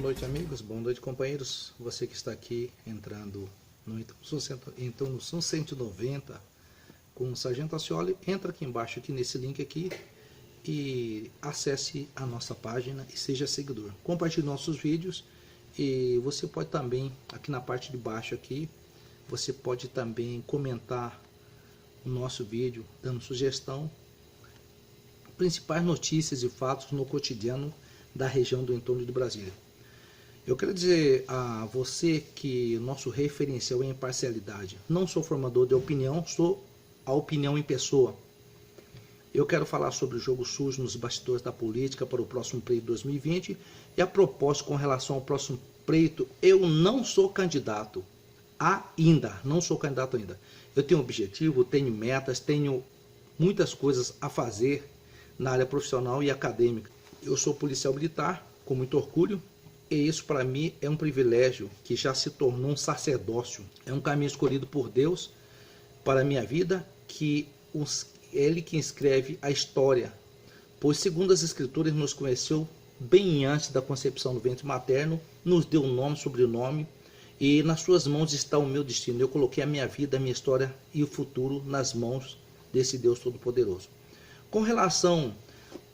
noite, amigos, boa noite, companheiros. Você que está aqui entrando no Então no São 190 com o Sargento Ascioli, entra aqui embaixo, aqui nesse link aqui, e acesse a nossa página e seja seguidor. Compartilhe nossos vídeos e você pode também, aqui na parte de baixo aqui, você pode também comentar o nosso vídeo, dando sugestão, principais notícias e fatos no cotidiano da região do entorno de Brasília. Eu quero dizer a você que nosso referencial é imparcialidade. Não sou formador de opinião, sou a opinião em pessoa. Eu quero falar sobre o jogo sujo nos bastidores da política para o próximo pleito 2020 e a propósito com relação ao próximo pleito, eu não sou candidato ainda, não sou candidato ainda. Eu tenho objetivo, tenho metas, tenho muitas coisas a fazer na área profissional e acadêmica. Eu sou policial militar, com muito orgulho, e isso para mim é um privilégio que já se tornou um sacerdócio. É um caminho escolhido por Deus para a minha vida, que Ele que escreve a história. Pois segundo as Escrituras, Ele nos conheceu bem antes da concepção do ventre materno, nos deu um nome, sobrenome, e nas suas mãos está o meu destino. Eu coloquei a minha vida, a minha história e o futuro nas mãos desse Deus Todo-Poderoso. Com relação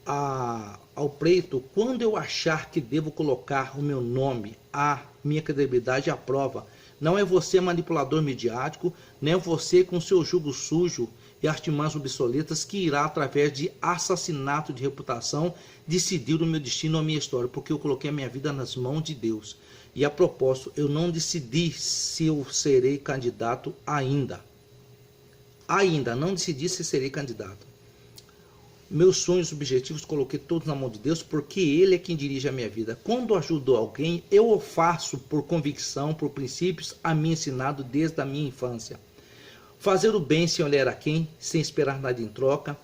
ao pleito, quando eu achar que devo colocar o meu nome, a minha credibilidade à prova, não é você manipulador midiático, nem é você com seu jugo sujo e artimanhas obsoletas que irá, através de assassinato de reputação, decidir o meu destino, a minha história, porque eu coloquei a minha vida nas mãos de Deus. E a propósito, eu não decidi se eu serei candidato ainda. Ainda não decidi se serei candidato. Meus sonhos e objetivos coloquei todos na mão de Deus, porque Ele é quem dirige a minha vida. Quando ajudo alguém, eu o faço por convicção, por princípios, a mim ensinado desde a minha infância. Fazer o bem sem olhar a quem, sem esperar nada em troca,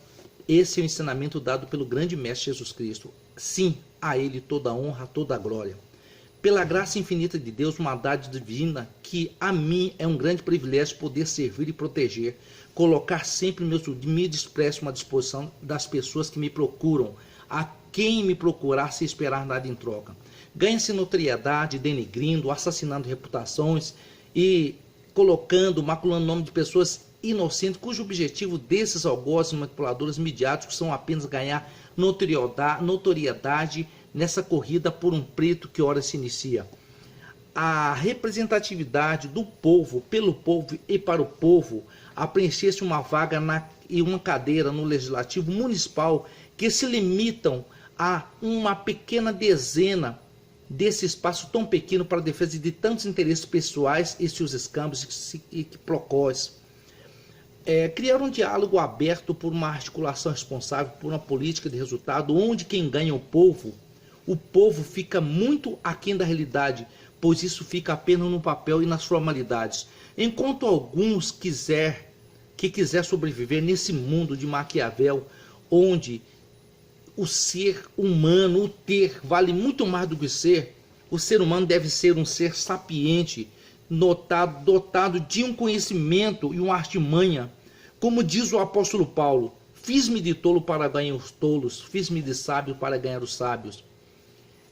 esse é o ensinamento dado pelo grande Mestre Jesus Cristo. Sim, a Ele toda a honra, toda a glória. Pela graça infinita de Deus, uma dádiva divina, que a mim é um grande privilégio poder servir e proteger, colocar sempre meus humildes expressos à disposição das pessoas que me procuram, a quem me procurar sem esperar nada em troca. Ganha-se notoriedade, denegrindo, assassinando reputações e colocando, maculando o nome de pessoas inocentes, cujo objetivo desses algozes manipuladores midiáticos são apenas ganhar notoriedade nessa corrida por um pleito que ora se inicia. A representatividade do povo, pelo povo e para o povo, a preencher-se uma vaga e uma cadeira no Legislativo Municipal, que se limitam a uma pequena dezena desse espaço tão pequeno para a defesa de tantos interesses pessoais e seus escambos e procós. Criar um diálogo aberto por uma articulação responsável, por uma política de resultado, onde quem ganha o povo fica muito aquém da realidade, pois isso fica apenas no papel e nas formalidades. Enquanto alguns quiser sobreviver nesse mundo de Maquiavel, onde o ser humano, o ter, vale muito mais do que o ser humano deve ser um ser sapiente, dotado de um conhecimento e uma artimanha. Como diz o apóstolo Paulo, fiz-me de tolo para ganhar os tolos, fiz-me de sábio para ganhar os sábios.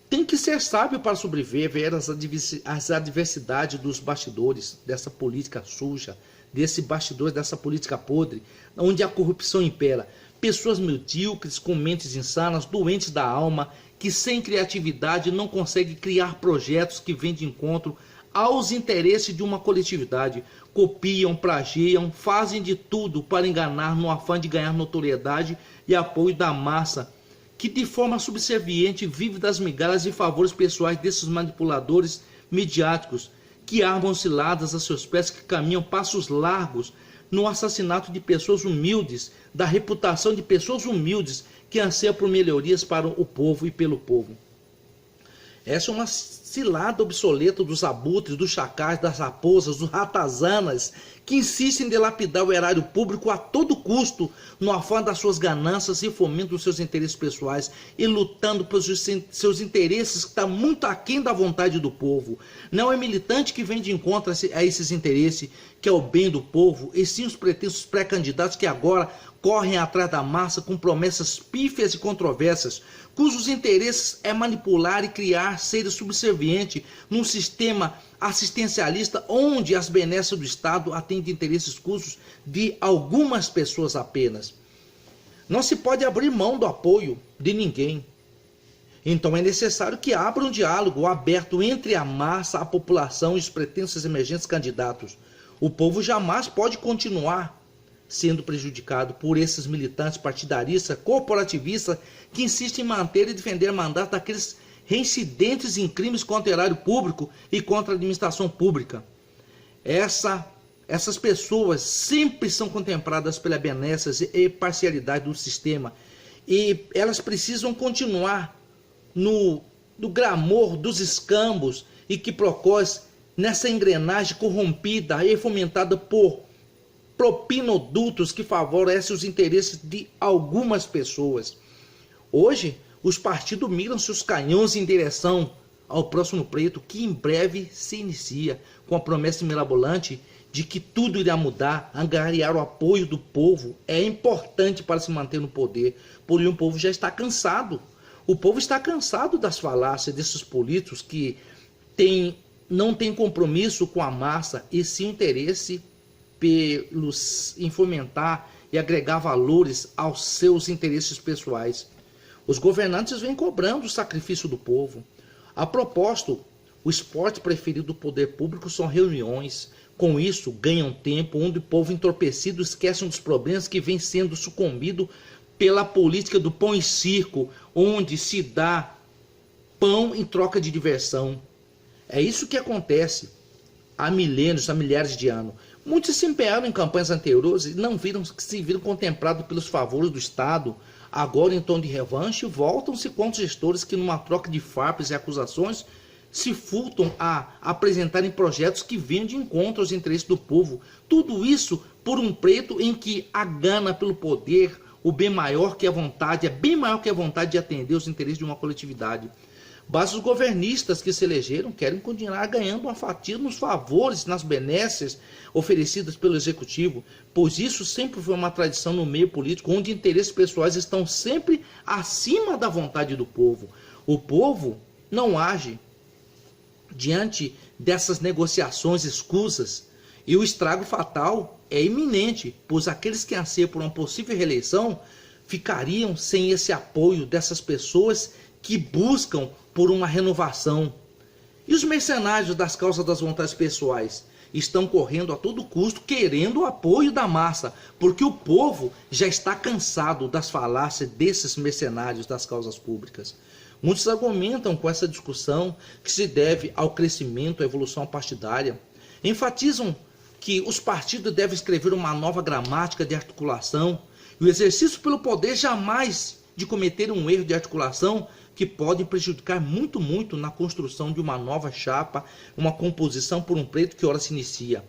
Tem que ser sábio para sobreviver às adversidades dos bastidores dessa política suja, desse bastidor, dessa política podre, onde a corrupção impera. Pessoas medíocres, com mentes insanas, doentes da alma, que sem criatividade não conseguem criar projetos que vêm de encontro aos interesses de uma coletividade. Copiam, plagiam, fazem de tudo para enganar no afã de ganhar notoriedade e apoio da massa, que de forma subserviente vive das migalhas e favores pessoais desses manipuladores midiáticos, que armam ciladas a seus pés, que caminham passos largos no assassinato de pessoas humildes, da reputação de pessoas humildes, que anseiam por melhorias para o povo e pelo povo. Essa é uma cilada obsoleta dos abutres, dos chacais, das raposas, dos ratazanas, que insistem em dilapidar o erário público a todo custo, no afã das suas ganâncias e fomento dos seus interesses pessoais, e lutando pelos seus interesses que estão muito aquém da vontade do povo. Não é militante que vem de encontro a esses interesses, que é o bem do povo, e sim os pretensos pré-candidatos que agora correm atrás da massa com promessas pífias e controversas, cujos interesses é manipular e criar seres subservientes num sistema assistencialista onde as benesses do Estado atendem interesses exclusos de algumas pessoas apenas. Não se pode abrir mão do apoio de ninguém. Então é necessário que abra um diálogo aberto entre a massa, a população e os pretensos emergentes candidatos. O povo jamais pode continuar sendo prejudicado por esses militantes partidaristas, corporativistas, que insistem em manter e defender mandato daqueles reincidentes em crimes contra o erário público e contra a administração pública. Essas pessoas sempre são contempladas pela benesse e parcialidade do sistema, e elas precisam continuar no gramor dos escambos e quiprocós, nessa engrenagem corrompida e fomentada por propinodutos que favorecem os interesses de algumas pessoas. Hoje, os partidos miram seus canhões em direção ao próximo pleito, que em breve se inicia, com a promessa mirabolante de que tudo irá mudar. Angariar o apoio do povo é importante para se manter no poder, porém o povo já está cansado. O povo está cansado das falácias desses políticos que não têm compromisso com a massa e sim interesse em fomentar e agregar valores aos seus interesses pessoais. Os governantes vêm cobrando o sacrifício do povo. A propósito, o esporte preferido do poder público são reuniões. Com isso, ganham tempo, onde o povo entorpecido esquece dos problemas que vem sendo sucumbido pela política do pão e circo, onde se dá pão em troca de diversão. É isso que acontece há milênios, há milhares de anos. Muitos se empenharam em campanhas anteriores e se viram contemplados pelos favores do Estado. Agora, em tom de revanche, voltam-se contra gestores que, numa troca de farpas e acusações, se furtam a apresentarem projetos que vêm de encontro aos interesses do povo. Tudo isso por um pleito em que a gana pelo poder, o bem maior que a vontade, é bem maior que a vontade de atender os interesses de uma coletividade. Mas os governistas que se elegeram querem continuar ganhando uma fatia nos favores, nas benesses oferecidas pelo executivo, pois isso sempre foi uma tradição no meio político, onde interesses pessoais estão sempre acima da vontade do povo. O povo não age diante dessas negociações escusas, e o estrago fatal é iminente, pois aqueles que anseiam por uma possível reeleição ficariam sem esse apoio dessas pessoas que buscam por uma renovação. E os mercenários das causas das vontades pessoais estão correndo a todo custo, querendo o apoio da massa, porque o povo já está cansado das falácias desses mercenários das causas públicas. Muitos argumentam com essa discussão que se deve ao crescimento, à evolução partidária. Enfatizam que os partidos devem escrever uma nova gramática de articulação e o exercício pelo poder jamais de cometer um erro de articulação que pode prejudicar muito na construção de uma nova chapa, uma composição por um pleito que ora se inicia.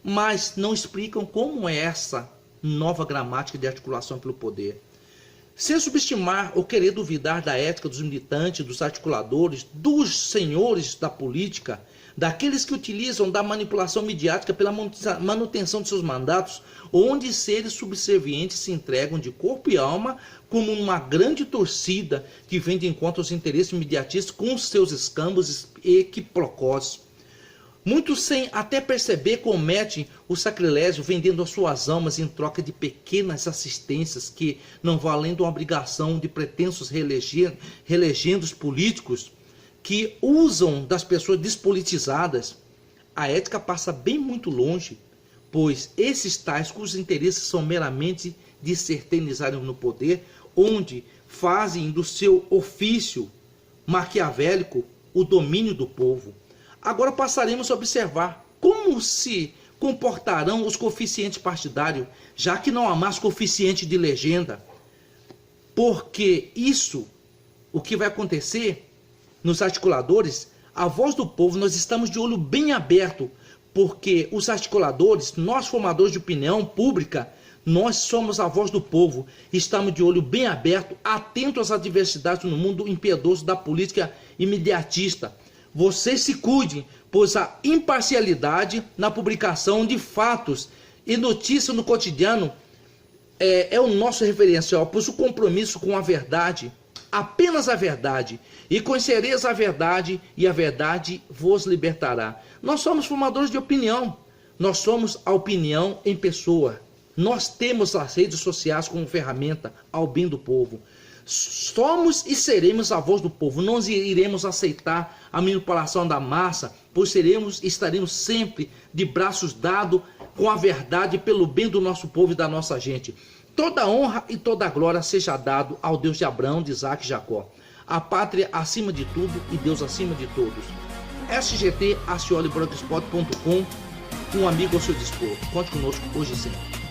Mas não explicam como é essa nova gramática de articulação pelo poder. Sem subestimar ou querer duvidar da ética dos militantes, dos articuladores, dos senhores da política, daqueles que utilizam da manipulação midiática pela manutenção de seus mandatos, onde seres subservientes se entregam de corpo e alma como uma grande torcida que vem de encontro aos interesses mediatistas com os seus escambos e quiprocós. Muitos, sem até perceber, cometem o sacrilégio vendendo as suas almas em troca de pequenas assistências que não vão além de uma obrigação de pretensos relegendos políticos que usam das pessoas despolitizadas. A ética passa bem muito longe, pois esses tais cujos interesses são meramente de se eternizarem no poder, onde fazem do seu ofício maquiavélico o domínio do povo. Agora passaremos a observar como se comportarão os coeficientes partidários, já que não há mais coeficiente de legenda. Porque isso, o que vai acontecer nos articuladores, a voz do povo, nós estamos de olho bem aberto, porque os articuladores, nós formadores de opinião pública, nós somos a voz do povo, estamos de olho bem aberto, atentos às adversidades no mundo impiedoso da política imediatista. Vocês se cuidem, pois a imparcialidade na publicação de fatos e notícias no cotidiano é o nosso referencial, pois o compromisso com a verdade, apenas a verdade, e conhecereis a verdade, e a verdade vos libertará. Nós somos formadores de opinião, nós somos a opinião em pessoa. Nós temos as redes sociais como ferramenta ao bem do povo. Somos e seremos a voz do povo. Não iremos aceitar a manipulação da massa, pois estaremos sempre de braços dados com a verdade pelo bem do nosso povo e da nossa gente. Toda honra e toda glória seja dado ao Deus de Abraão, de Isaac e Jacó. A pátria acima de tudo e Deus acima de todos. SGT, acioleblankspot.com, um amigo ao seu dispor. Conte conosco hoje e sempre.